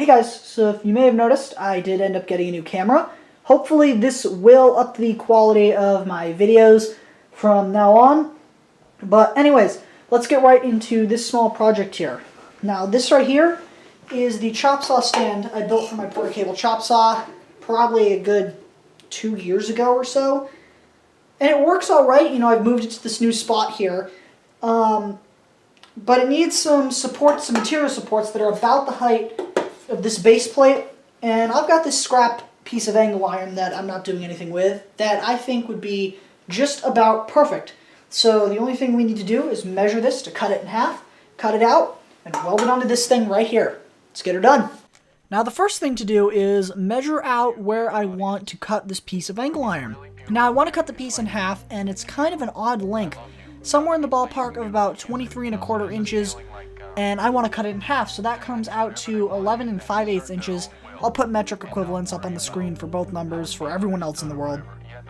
guys, so if you may have noticed, I did end up getting a new camera. Hopefully this will up the quality of my videos from now on. But anyways, let's get right into this small project here. Now this right here is the chop saw stand I built for my porta cable chop saw probably a good 2 years ago or so. And it works alright, you know, I've moved it to this new spot here. But it needs some support, some material supports that are about the height of this base plate. And I've got this scrap piece of angle iron that I'm not doing anything with that I think would be just about perfect. So the only thing we need to do is measure this to cut it in half, cut it out, and weld it onto this thing right here. Let's get her done. Now the first thing to do is measure out where I want to cut this piece of angle iron. Now I want to cut the piece in half, and it's kind of an odd length. Somewhere in the ballpark of about 23 1/4 inches, and I want to cut it in half, so that comes out to 11 5/8 inches. I'll put metric equivalents up on the screen for both numbers for everyone else in the world.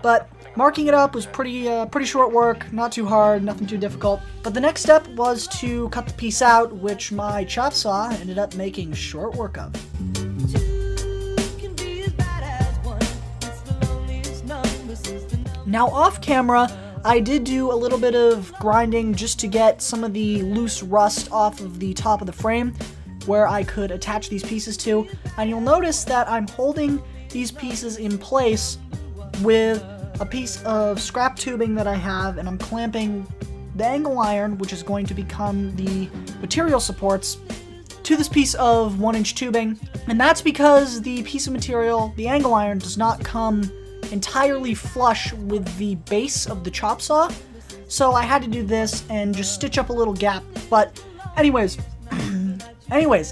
But marking it up was pretty short work, not too hard, nothing too difficult. But the next step was to cut the piece out, which my chop saw ended up making short work of. Now off camera, I did do a little bit of grinding just to get some of the loose rust off of the top of the frame where I could attach these pieces to. And you'll notice that I'm holding these pieces in place with a piece of scrap tubing that I have, and I'm clamping the angle iron, which is going to become the material supports, to this piece of 1-inch tubing. And that's because the piece of material, the angle iron, does not come entirely flush with the base of the chop saw, so I had to do this and just stitch up a little gap. But anyways,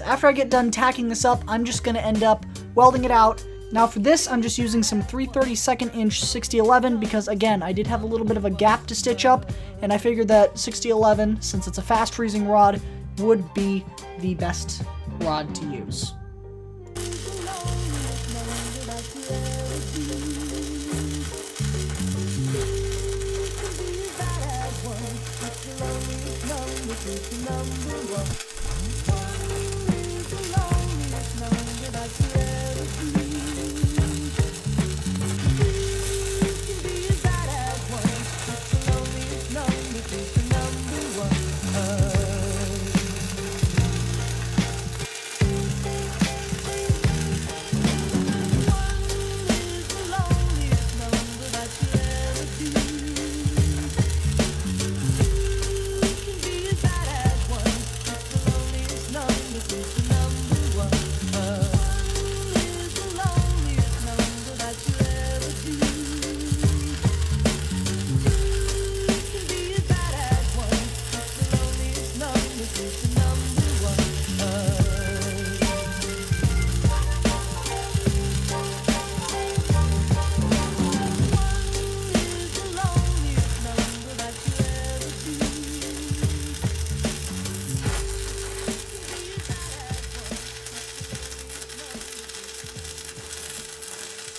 after I get done tacking this up, I'm just going to end up welding it out. Now for this, I'm just using some 3/32 inch 6011 because, again, I did have a little bit of a gap to stitch up, and I figured that 6011, since it's a fast freezing rod, would be the best rod to use.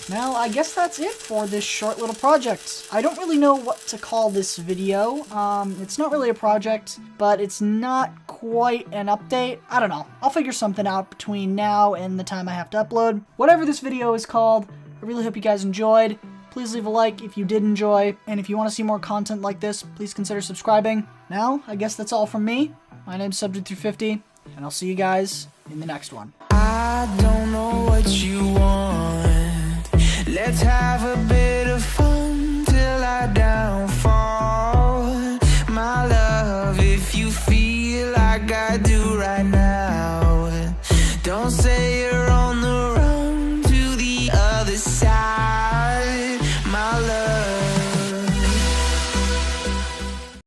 Now, I guess that's it for this short little project. I don't really know what to call this video. It's not really a project, but it's not quite an update. I don't know. I'll figure something out between now and the time I have to upload. Whatever this video is called, I really hope you guys enjoyed. Please leave a like if you did enjoy, and if you want to see more content like this, please consider subscribing. Now, I guess that's all from me. My name's Subject350, and I'll see you guys in the next one. I don't